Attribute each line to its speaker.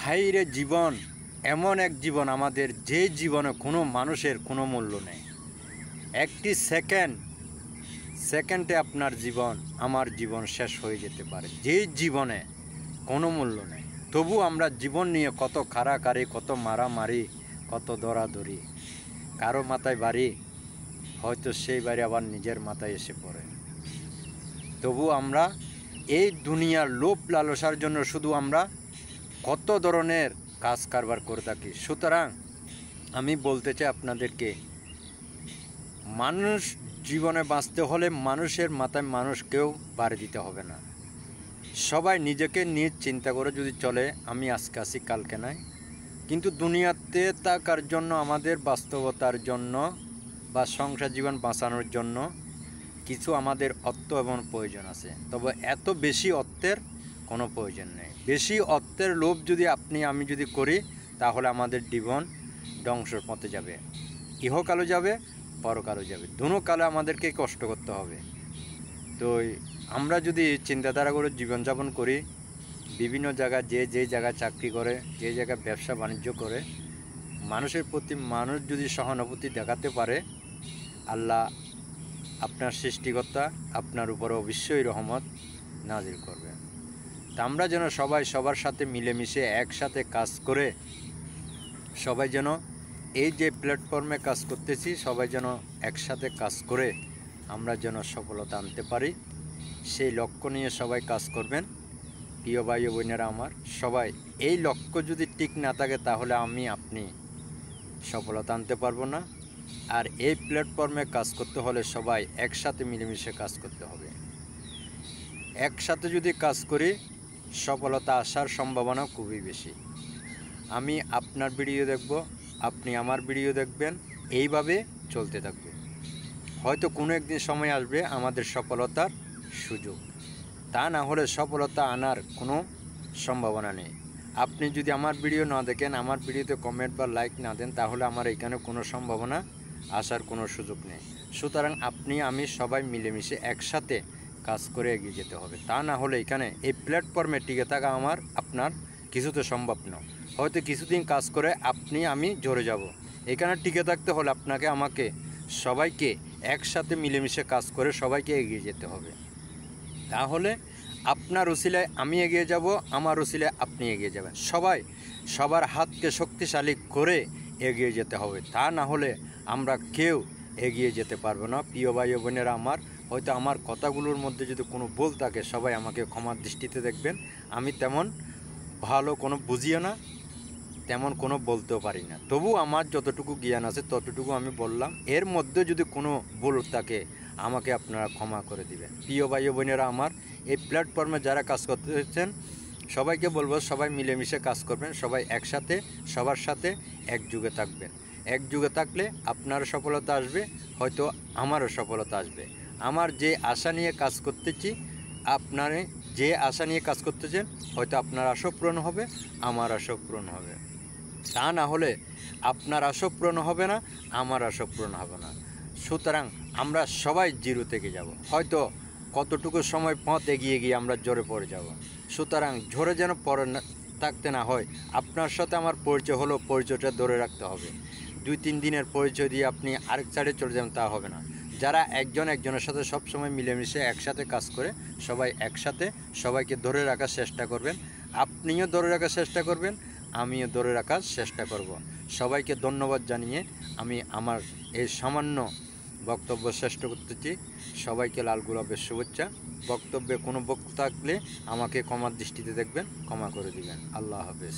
Speaker 1: হাইরে জীবন এমন এক জীবন আমাদের, যে জীবনে কোনো মানুষের কোনো মূল্য নেই। একটি সেকেন্ডে আপনার জীবন, আমার জীবন শেষ হয়ে যেতে পারে, যে জীবনে কোনো মূল্য নেই। তবু আমরা জীবন নিয়ে কত কাড়াকাড়ি, কত মারামারি, কত দরাদরি। কারো মাথায় বাড়ি, হয়তো সেই বাড়ি আবার নিজের মাথায় এসে পড়ে। তবু আমরা এই দুনিয়ার লোভ লালসার জন্য শুধু আমরা কত ধরনের কাজ কারবার করে থাকি। সুতরাং আমি বলতে চাই আপনাদেরকে, মানুষ জীবনে বাঁচতে হলে মানুষের মাথায় মানুষকেও বাড়ি দিতে হবে না। সবাই নিজেকে নিয়ে চিন্তা করে যদি চলে, আমি আজকে আসি কালকে নাই। কিন্তু দুনিয়াতে থাকার জন্য, আমাদের বাস্তবতার জন্য বা সংসার জীবন বাঁচানোর জন্য কিছু আমাদের অর্থ এবং প্রয়োজন আছে। তবে এত বেশি অর্থের কোনো প্রয়োজন নেই। বেশি অর্থের লোভ যদি আমি যদি করি, তাহলে আমাদের জীবন ধ্বংসের পথে যাবে। ইহকালও যাবে, পরকালও যাবে, দুনো কালে আমাদেরকে কষ্ট করতে হবে। তো আমরা যদি চিন্তাধারা করে জীবনযাপন করি, বিভিন্ন জায়গায় যে জায়গায় চাকরি করে, যে জায়গায় ব্যবসা বাণিজ্য করে, মানুষের প্রতি মানুষ যদি সহানুভূতি দেখাতে পারে, আল্লাহ আপনার সৃষ্টিকর্তা আপনার উপরে অবশ্যই রহমত নাজিল করবে। তা আমরা যেন সবাই সবার সাথে মিলেমিশে একসাথে কাজ করে, সবাই যেন এই যে প্ল্যাটফর্মে কাজ করতেছি, সবাই যেন একসাথে কাজ করে আমরা যেন সফলতা আনতে পারি, সেই লক্ষ্য নিয়ে সবাই কাজ করবেন। প্রিয় ভাই ও বোনেরা আমার, সবাই এই লক্ষ্য যদি ঠিক না থাকে, তাহলে আপনি সফলতা আনতে পারবো না। আর এই প্ল্যাটফর্মে কাজ করতে হলে সবাই একসাথে মিলেমিশে কাজ করতে হবে। একসাথে যদি কাজ করি, সফলতা আসার সম্ভাবনা খুবই বেশি। আমি আপনার ভিডিও দেখব, আপনি আমার ভিডিও দেখবেন, এইভাবে চলতে থাকবে। হয়তো কোনো একদিন সময় আসবে আমাদের সফলতার সুযোগ, তা না হলে সফলতা আনার কোনো সম্ভাবনা নেই। আপনি যদি আমার ভিডিও না দেখেন, আমার ভিডিওতে কমেন্ট বা লাইক না দেন, তাহলে আমার এখানে কোনো সম্ভাবনা আসার কোনো সুযোগ নেই। সুতরাং আমি সবাই মিলেমিশে একসাথে কাজ করে এগিয়ে যেতে হবে। তা না হলে এখানে এই প্ল্যাটফর্মে টিকে থাকা আপনার কিছুতে সম্ভব নয়। হয়তো কিছুদিন কাজ করে আমি ঝরে যাব। এখানে টিকে থাকতে হলে আমাকে সবাইকে একসাথে মিলেমিশে কাজ করে সবাইকে এগিয়ে যেতে হবে। তাহলে আপনার উসিলায় আমি এগিয়ে যাব, আমার উসিলায় আপনি এগিয়ে যাবেন। সবাই সবার হাতকে শক্তিশালী করে এগিয়ে যেতে হবে। তা না হলে আমরা কেউ এগিয়ে যেতে পারবো না। প্রিয় ভাই ও বোনেরা আমার, হয়তো আমার কথাগুলোর মধ্যে যদি কোনো ভুল থাকে, সবাই আমাকে ক্ষমার দৃষ্টিতে দেখবেন। আমি তেমন ভালো কোনো বুঝিও না, তেমন কোনো বলতেও পারি না। তবু আমার যতটুকু জ্ঞান আছে ততটুকু আমি বললাম। এর মধ্যে যদি কোনো ভুল থাকে, আমাকে আপনারা ক্ষমা করে দিবেন। প্রিয় ভাই ও বোনেরা আমার, এই প্ল্যাটফর্মে যারা কাজ করতেছেন, সবাইকে বলবো সবাই মিলেমিশে কাজ করবেন। সবাই একসাথে সবার সাথে একযুগে থাকবেন। একযুগে থাকলে আপনারও সফলতা আসবে, হয়তো আমারও সফলতা আসবে। আমার যে আশা নিয়ে কাজ করতেছি, আপনারা যে আশা নিয়ে কাজ করতেছেন, হয়তো আপনার আশা পূরণ হবে, আমার আশা পূরণ হবে। তা না হলে আপনার আশা পূরণ হবে না, আমার আশা পূরণ হবে না। সুতরাং আমরা সবাই জিরো থেকে যাব। হয়তো কতটুকু সময় পথ এগিয়ে গিয়ে আমরা ঝরে পড়ে যাব। সুতরাং ঝরে যেন পড়ে থাকতে না হয়। আপনার সাথে আমার পরিচয় হলো, পরিচয়টা ধরে রাখতে হবে। 2-3 দিনের পরিচয় দিয়ে আপনি আরেক সাইডে চলে যাবেন, তা হবে না। যারা একজনের সাথে সবসময় মিলেমিশে একসাথে কাজ করে, সবাই একসাথে সবাইকে ধরে রাখার চেষ্টা করবেন। আপনিও ধরে রাখার চেষ্টা করবেন, আমিও ধরে রাখার চেষ্টা করব। সবাইকে ধন্যবাদ জানিয়ে আমি আমার এই সামান্য বক্তব্য শেষ করতেছি। সবাইকে লাল গোলাপের শুভেচ্ছা। বক্তব্যে কোনো বক্তব্য থাকলে আমাকে ক্ষমার দৃষ্টিতে দেখবেন, ক্ষমা করে দিবেন। আল্লাহ হাফেজ।